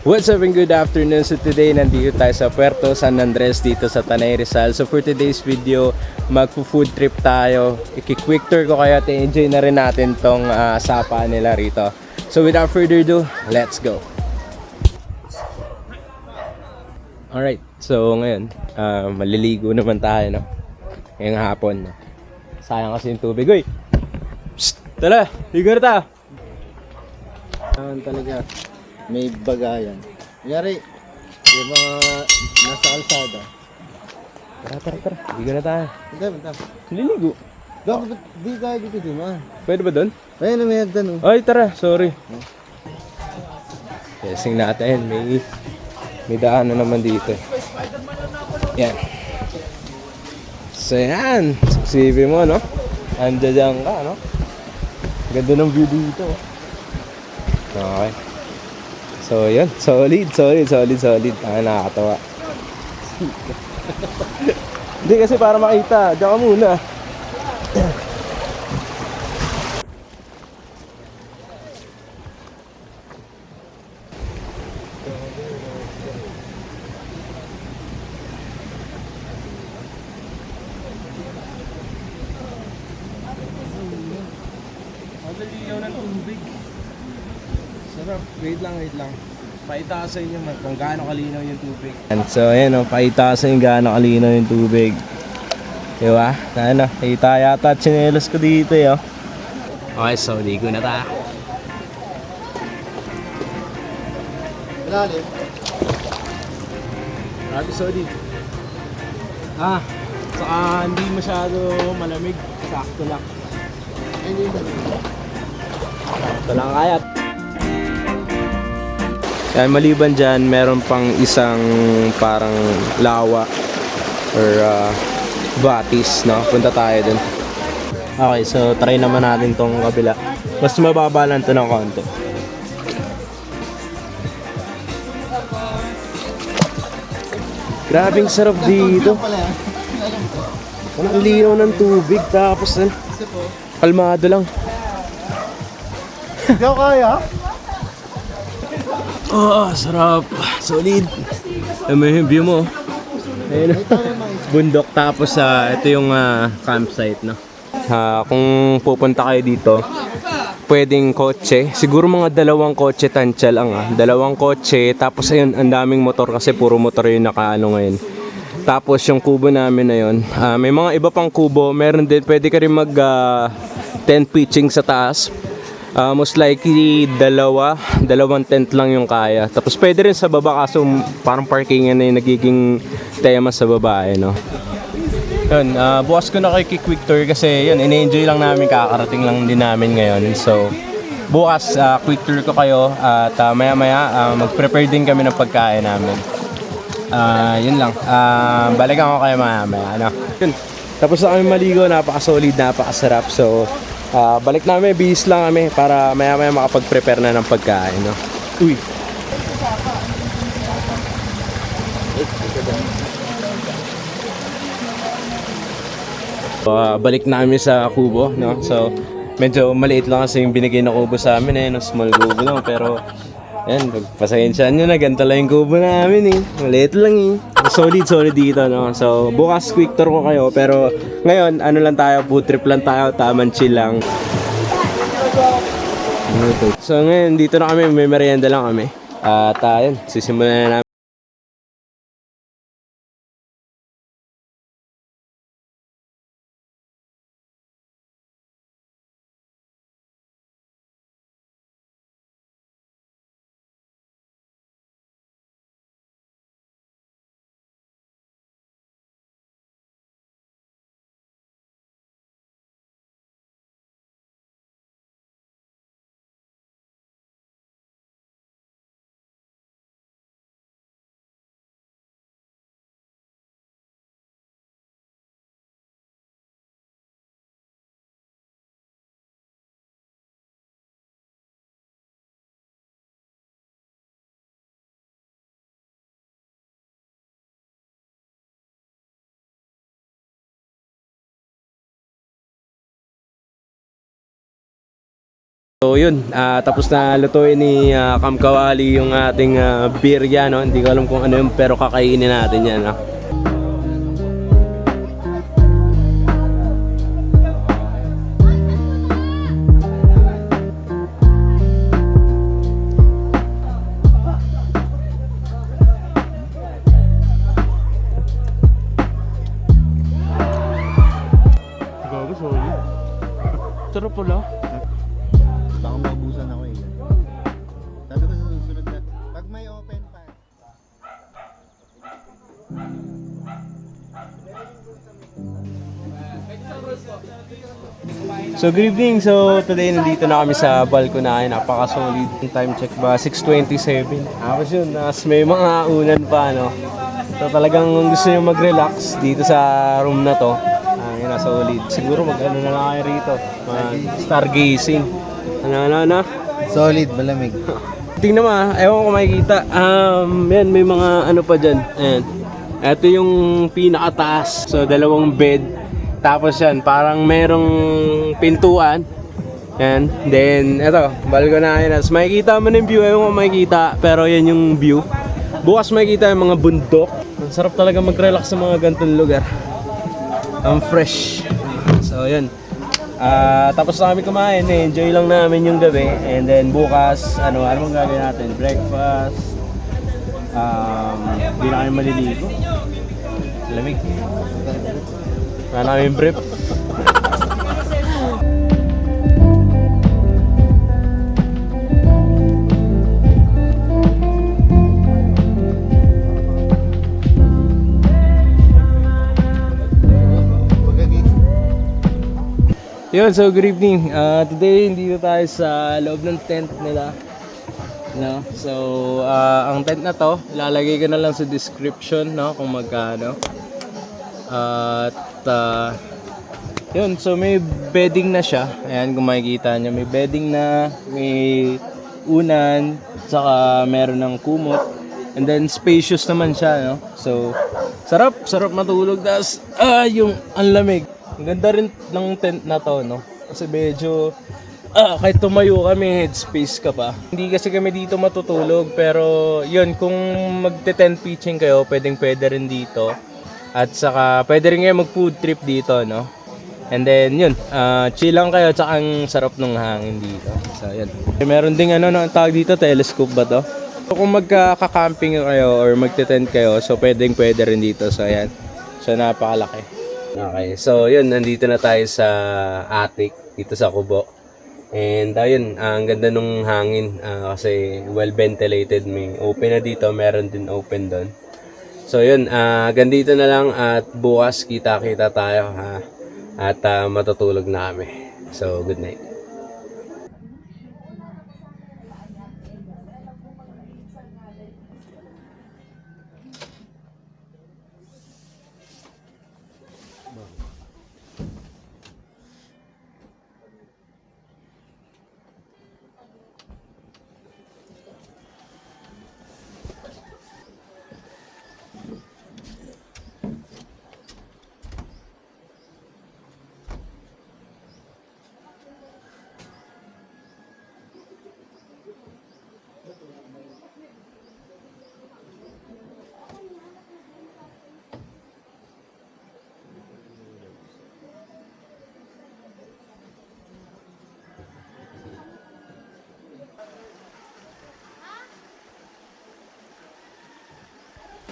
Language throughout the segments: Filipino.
What's up and good afternoon. So today nandito tayo sa Puerto San Andres dito sa Tanay Rizal. So for today's video, magpo-food trip tayo. Iki-quick tour ko kayo at enjoy na rin natin tong sapa nila rito. So without further ado, let's go. Alright, so ngayon, maliligo naman tayo, no? Ngayong hapon, no? Sayang kasi yung tubig. Uy! Psst! Tala! Ligo na tayo! Talaga may bagayan. Kunyari, yung mga nasa alsada. Tara. Ligo na tayo. Punta. Liligo. Dapat di tayo dito di man. Pwede ba doon? Ayun na may hagdan oh. Ay, tara. Sorry. Testing natin. May daanan naman dito. Yan. So yan. Saksibi mo, no? Andiyan ka, no? Ganda ng view dito. Okay. So yun. Solid. Nakakatawa. Hindi kasi para makita. Diyan ka muna. Madaliyaw ng tubig. Sarap. Wait lang. Paita sa inyo kung gaano kalinaw yung tubig. So ayan o, paita sa inyo gaano kalinaw yung tubig. Diba? Ano, kita yata chinelos ko dito yo. Okay, so ligo na ta. Malalim. Grabe solid. Saka hindi masyado malamig. Sakto lang. Hindi ba? Sakto lang kayat. Yan, maliban dyan, meron pang isang parang lawa or batis, no? Punta tayo dun. Okay, so try naman natin tong kabila. Mas mababa lang to ng konti. Grabing sarap dito. Ang linaw ng tubig, tapos kalmado lang. Hindi ako kaya. Sarap. Solid. May view mo. Ayun. Bundok tapos ito yung campsite, no. Kung pupunta kayo dito, pwedeng kotse. Siguro mga 2 kotse tansya lang Dalawang kotse tapos ayun, ang daming motor kasi puro motor yung nakaano ngayon. Tapos yung kubo namin na yun, may mga iba pang kubo. Meron din, pwede ka rin mag tent pitching sa taas. Most likely dalawang tent lang yung kaya. Tapos pwede rin sa baba kaso parang parkingan na yung nagiging tema sa baba, no. Yun, bukas ko na kay quick tour kasi yun, in-enjoy lang namin, kakarating lang din namin ngayon. So bukas quick tour ko kayo at maya mag-prepare din kami ng pagkain namin. Yun lang. Balikan ko kayo maya, ano. Yun. Tapos na kami maligo, napaka-solid, napakasarap. So balik namin, bihis lang kami para maya makapag-prepare na ng pagkain, no? Uy! Balik namin sa kubo, no? So medyo maliit lang kasi yung binigay na kubo sa amin, no? Small kubo lang, pero ayan, pasensyahan nyo na, ganito lang yung kubo namin, maliit lang, solid dito, no? So bukas quick tour ko kayo, pero ngayon ano lang tayo, food trip lang tayo, tamang chill lang. So ngayon dito na kami, may merienda lang kami. At ayun, sisimulan na namin. So yun, tapos na lutuin ni Cam Kawali yung ating beer yan, no? Hindi ko alam kung ano yun, pero kakainin natin yan, no? Gago, sorry. Sarap pala. Baka maubusan ako eh. Sabi ko sa susunod na, pag may open pa. So good evening. So today nandito na kami sa balkonahe. Napaka-solid. Time check ba? 6:27. Tapos yun, may mga unan pa, no? So talagang gusto nyo mag-relax dito sa room na to. Yun na, solid. Siguro mag-ano na lang kayo rito. Stargazing. Ano? Solid, malamig. Tingnan mo, ewan ko makikita. Yan, may mga ano pa dyan. Ayan. Ito yung pinakataas. So, dalawang bed. Tapos yan, parang merong pintuan. Yan. Then, ito, balkonahe na. So, makikita mo na yung view. Ewan ko makikita. Pero yan yung view. Bukas makikita yung mga bundok. Ang sarap talaga mag-relax sa mga ganitong lugar. Ang fresh. So, yun. Tapos na kami kumain, enjoy lang namin yung gabi. And then bukas, ano mong gagawin natin? Breakfast. Hindi na kami maliligo. Lamig. Wala namin brief. Yun, so good evening. Today, dito tayo sa loob ng tent nila. No? So, ang tent na to, ilalagay ko na lang sa description, no, kung magkano. At, yun, so may bedding na siya. Ayan, kung makikita nyo, may bedding na, may unan, saka meron ng kumot. And then, spacious naman siya, no? So, sarap matulog. Das, yung ang lamig. Ang ganda rin ng tent na to, no? Kasi medyo, kahit tumayo kami, headspace ka pa. Hindi kasi kami dito matutulog, pero yun, kung magte-tent pitching kayo, pwede rin dito. At saka, pwede rin kayo mag-food trip dito, no? And then, yun, chill lang kayo, tsaka ang sarap ng hangin dito. So, yun. Meron ding, ang tawag dito, telescope ba to? So, kung magka-camping kayo or magte-tent kayo, so pwede rin dito. So, ayan. So, napakalaki. Okay, so yun, nandito na tayo sa attic, dito sa kubo. And ayun, ang ganda nung hangin kasi well ventilated. May open na dito, meron din open doon. So yun, gandito na lang at bukas kita-kita tayo ha. At matutulog na kami. So good night.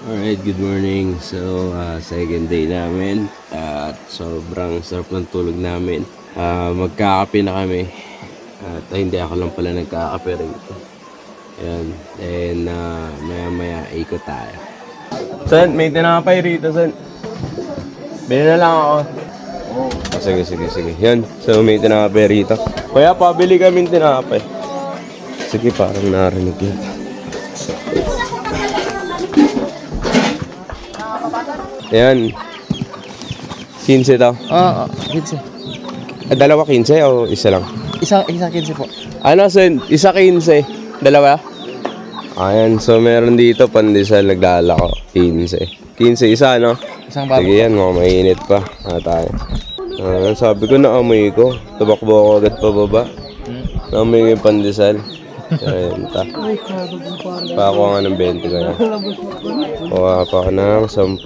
Alright, good morning. So, second day namin at sobrang sarap ng tulog namin. Magkakape na kami at hindi ako lang pala nagkakape rito. Ayan, then maya ikot tayo. San, may tinapay rito, San. Bili na lang ako. Sige. Yan, so may tinapay rito. Kaya pabili kami tinapay. Sige, parang narinig yun. Ayan. 15 daw. Oo, 15. Dalawa 15 o isa lang? Isa 15 po. Ano, Sen? Isa 15. Dalawa? Ayan, so meron dito pandesal naglalako. 15. 15 isa, no? Isang babo. Sige yan, mga mainit pa. Tayo. Sabi ko na amoy ko. Tumakbo ako agad pababa. Namigay pandesal. 30. Pakuha nga ng 20 kaya. Kuha pa ako ng 10.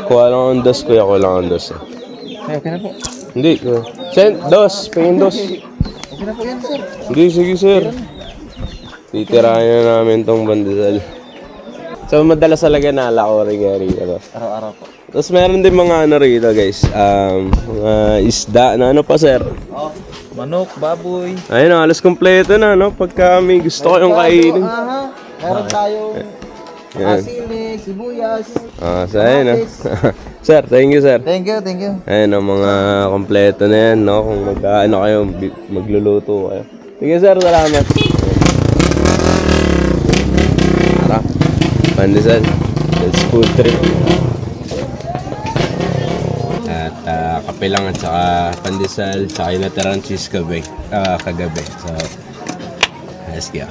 Kuha lang ang dos, kuya. Kuha lang ang dos. Okay na po. Hindi. Dos. Pingin dos. Okay na po yan, sir. Hindi, sige sir. Titirahin na namin tong pandesal. So, madalas talaga naalakori nga rito. Araw-araw po. Tapos meron din mga ano rito guys. Mga isda na ano pa sir. Oh, manok, baboy. Ayun, halos kompleto na no. Pagka may gusto kayong kainin. Aha. Meron tayong Yan. sili, sibuyas. So ayun no. Sir, thank you sir. Thank you, thank you. Ayun ang mga kompleto na yan no. Kung mag-ano kayo, magluluto kayo. Sige sir, salamat. Tara, pandesal. Let's food trip. At kape lang at saka pandesal, saka yung natirang cheese kagabi. So, let's go.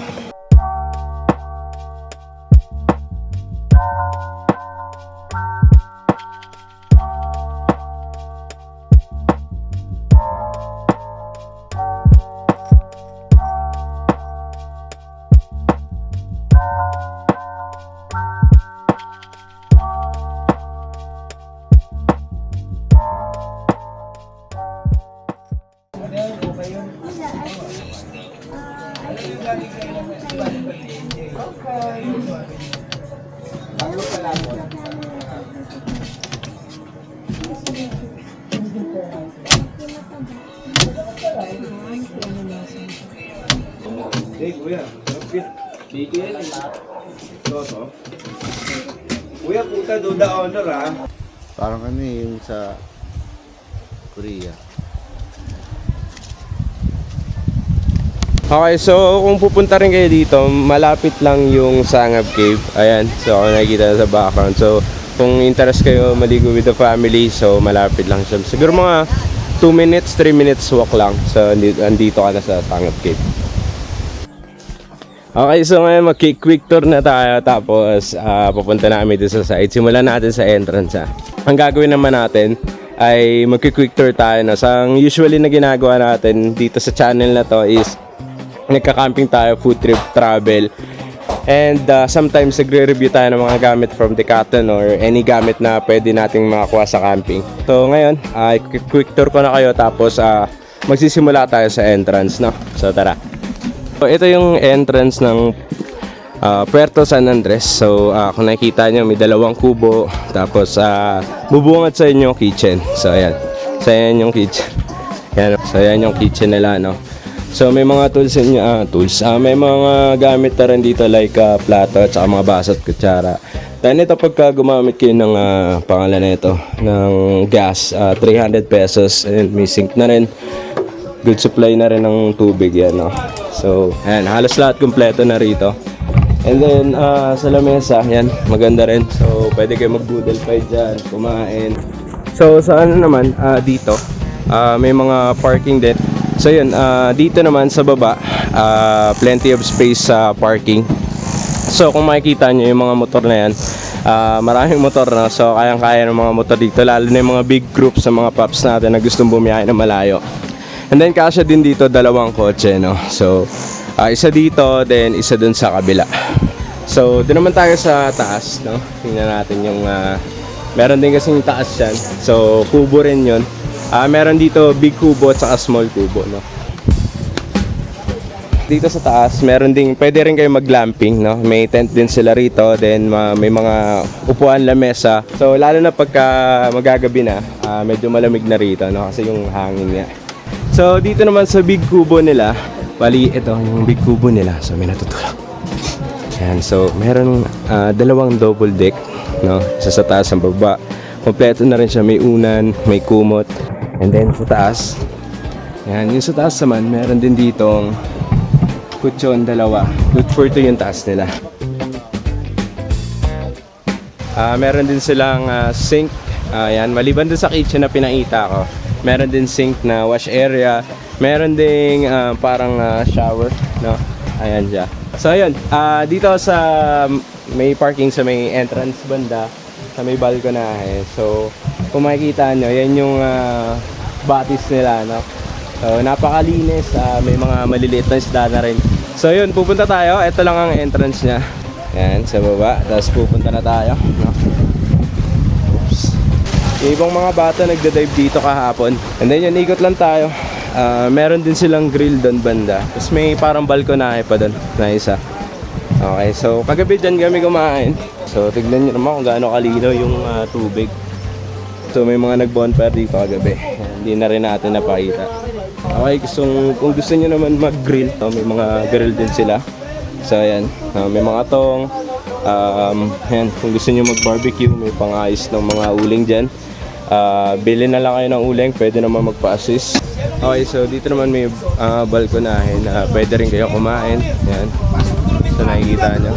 Hey, kuya. Dito yan. Toto. Kuya, puta, do the honor, ah. Parang ano yung sa Korea. Okay, so kung pupunta rin kayo dito, malapit lang yung Sangab Cave. Ayan, so ako nakikita sa background. So, kung interest kayo maligo with the family, so malapit lang siya. Siguro mga 2 minutes, 3 minutes walk lang. So, andito ka na sa Sangab Cave. Okay, so ngayon mag-quick tour na tayo. Tapos, pupunta na kami dito sa site. Simulan natin sa entrance, ha. Ang gagawin naman natin ay mag-quick tour tayo. No? So, ang usually na ginagawa natin dito sa channel na to is nagka-camping tayo, food trip, travel. And sometimes nagre-review tayo ng mga gamit from Decathlon or any gamit na pwede nating makakuha sa camping. So ngayon, quick tour ko na kayo tapos magsisimula tayo sa entrance, no? So tara. So ito yung entrance ng Puerto San Andres. So kung nakikita nyo, may 2 kubo. Tapos bubungad sa inyo kitchen. So ayan. So ayan yung kitchen. Ayan. So ayan yung kitchen nila, no? So may mga tools may mga gamit na rin dito like plato at saka mga baso at kutsara. Then ito pagka gumamit kayo ng pangalan nito ng gas, 300 pesos and may sink na rin. Good supply na rin ng tubig yan, no? So ayan, halos lahat kumpleto na rito. And then sa lamesa, yan, maganda rin. So pwede kayo mag-doodle fight dyan, kumain. So sa ano naman, dito may mga parking din. So yun, dito naman sa baba, plenty of space sa parking. So kung makikita nyo yung mga motor na yan, maraming motor na. So kayang-kaya ng mga motor dito, lalo na yung mga big groups sa mga pups natin na gustong bumiyahe na malayo. And then kasya din dito 2 kotse, no? So isa dito, then isa dun sa kabila. So doon naman tayo sa taas, no? Tingnan natin yung meron din kasing taas yan. So kubo rin yun. Meron dito big kubo at saka small kubo, no? Dito sa taas, meron ding pwede rin kayo mag-glamping, no? May tent din sila rito, then may mga upuan, lamesa. So lalo na pagka magagabi na, medyo malamig na rito, no? Kasi yung hangin niya. So dito naman sa big kubo nila, bali ito yung big kubo nila. So may natutulog. Yan, so meron 2 double deck, no? Isa sa taas, ang baba. Kompleto na rin siya, may unan, may kumot. And then sa taas, yan, yung sa taas naman, meron din ditong kutsyon 2. Good for 2 yung taas nila. Meron din silang sink. Yan, maliban din sa kitchen na pinakita ko, meron din sink na wash area. Meron ding parang shower, no? Ayan siya. So ayun, dito sa may parking sa may entrance banda, sa may balkonahe. So kung makikita nyo, yan yung batis nila, no? So, napakalinis. May mga maliliit na isda na rin. So, yun. Pupunta tayo. Ito lang ang entrance niya. Yan, sa baba. Tapos pupunta na tayo. No? Oops. Yung ibang mga bata nagda-dive dito kahapon. And then yun, ikot lang tayo. Meron din silang grill doon banda. Tapos may parang balkonahe pa doon na isa. Okay, so kagabi dyan kami kumain. So tignan nyo naman kung gaano kalinaw yung tubig. So may mga nag-bonfire dito kagabi. Hindi na rin natin napakita. Okay, kung gusto nyo naman mag-grill, may mga grill din sila. So ayan, may mga tong. Ayan, kung gusto nyo mag-barbecue, may pang-ayos ng mga uling dyan. Bili na lang kayo ng uling, pwede naman magpa-assist. Okay, so dito naman may balkonahe na pwede rin kayo kumain. Ayan. So nakikita nyo.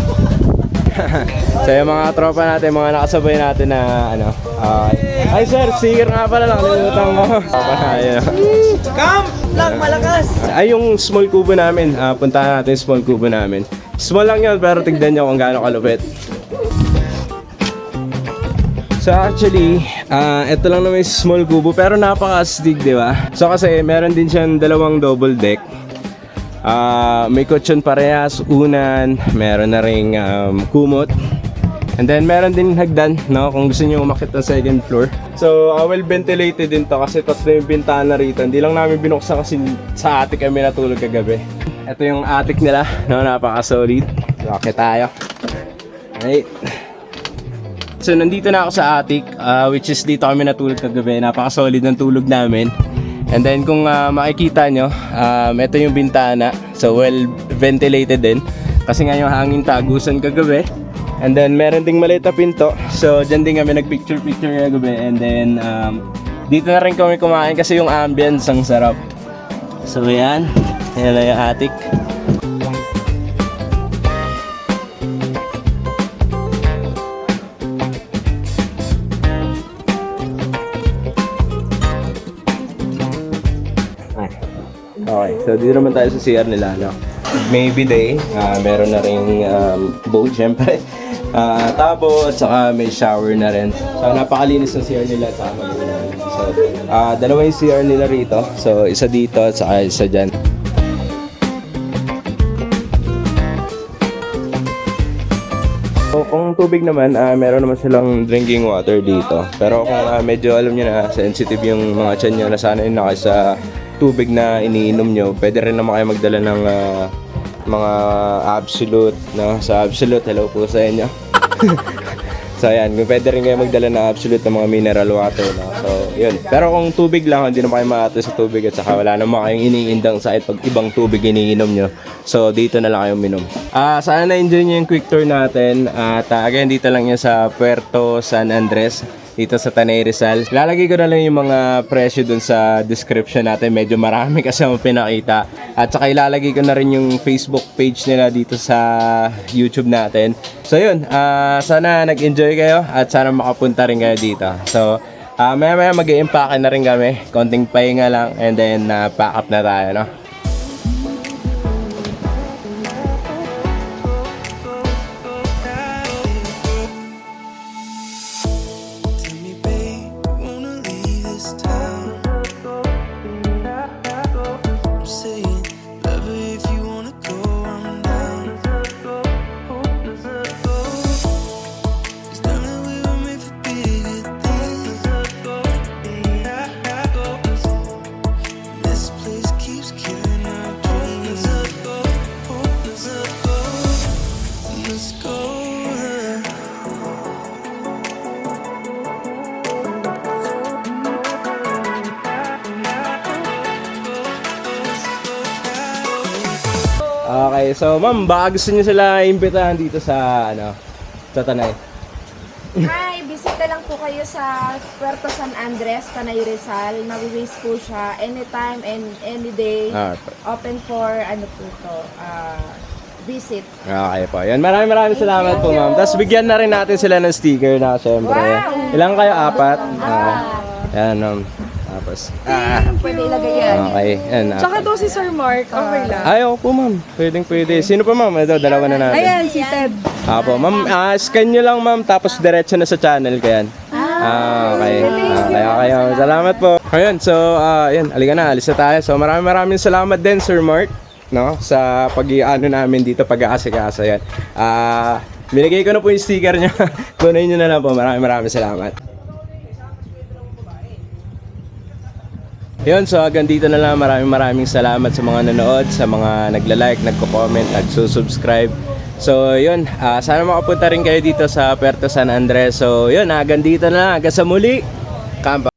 So yung mga tropa natin, mga nakasabay natin na ano. Ay sir, sticker nga pala lang, nalimutan ko. Ayan. Camp lang malakas. Ay yung small kubo namin, puntahan natin yung small kubo namin. Small lang yun, pero tignan nyo kung gaano kalupit. So actually, ito lang naman yung small kubo pero napaka-astig, di ba? So kasi meron din siyang dalawang double deck. May kutsyon parehas, unan, meron na ring kumot. And then meron din hagdan, no? Kung gusto niyo umakyat ng second floor. So well ventilated din to kasi tatlo yung bintana rito. Hindi lang namin binuksan kasi sa attic kami natulog kagabi. Ito yung attic nila, no? Napaka-solid. Okay tayo. Right. So nandito na ako sa attic, which is dito kami natulog kagabi. Napaka-solid ng tulog namin. And then kung makikita nyo, ito yung bintana. So well ventilated din. Kasi nga yung hangin tagusan kagabi. And then meron ding maliit na pinto. So dyan din kami nagpicture-picture kagabi. And then dito na rin kami kumain kasi yung ambience ang sarap. So yan, yan na yung attic. Okay, so dito naman tayo sa CR nila, no? May bidet, meron na rin boat, syempre. Tabo, at saka may shower na rin. So napakalinis ng CR nila, saka maganda. So, dalawa yung CR nila rito. So isa dito, at saka isa dyan. So kung tubig naman, meron naman silang drinking water dito. Pero kung medyo alam nyo na sensitive yung mga tiyan nyo, nasanay na kayo sa tubig na iniinom nyo, pwede rin naman kayo magdala ng mga Absolute, no? Sa Absolute, hello po sa inyo. So ayan, pwede rin kayo magdala ng Absolute ng mga mineral water, no? So yun, pero kung tubig lang, hindi naman kayo maato sa tubig at saka wala naman kayong iniindang side pag ibang tubig iniinom nyo, so dito na lang kayong minom. Sana na-enjoy nyo yung quick tour natin. At again, dito lang yan sa Puerto San Andres, dito sa Tanay Rizal. Lalagay ko na lang yung mga presyo dun sa description natin. Medyo marami kasi ang pinakita. At saka ilalagay ko na rin yung Facebook page nila dito sa YouTube natin. So yun, sana nag-enjoy kayo at sana makapunta rin kayo dito. So maya mag-i-impake na rin kami. Konting pahinga lang and then pack up na tayo, no? Okay, so ma'am, baka gusto niyo sila imbitahan dito sa sa Tanay. Hi, bisita lang po kayo sa Puerto San Andres, Tanay Rizal. Mawi-waste po siya anytime and any day. Open for visit. Okay po. Yan, maraming salamat po, ma'am. Tapos bigyan na rin natin sila ng sticker na syempre. Wow! Ilang kayo? 4? Yan, ma'am. Tapos, Pwede ilagay yan. okay. Yan, Tsaka to si Sir Mark, okay lang. ayaw po, ma'am. Pwede. Sino pa, ma'am? Ito, dalawa na natin. Ayan, si Ted. Apo, ma'am, scan nyo lang, ma'am. Tapos diretso na sa channel ko yan. Okay. Okay. Salamat po. Ayun, so, ayun, halika na, alis na tayo. So, maraming salamat din, Sir Mark, no, sa pag-iano namin dito, pag-aasikaso yan. Binigay ko na po yung sticker niya. Kunin nyo na lang po. Maraming salamat. Yun, so hanggang dito na lang. Maraming salamat sa mga nanood, sa mga nagla-like, nagko-comment, nagsusubscribe. So yun, sana makapunta rin kayo dito sa Puerto San Andres. So yun, hanggang dito na lang. Hanggang sa muli. Kampa.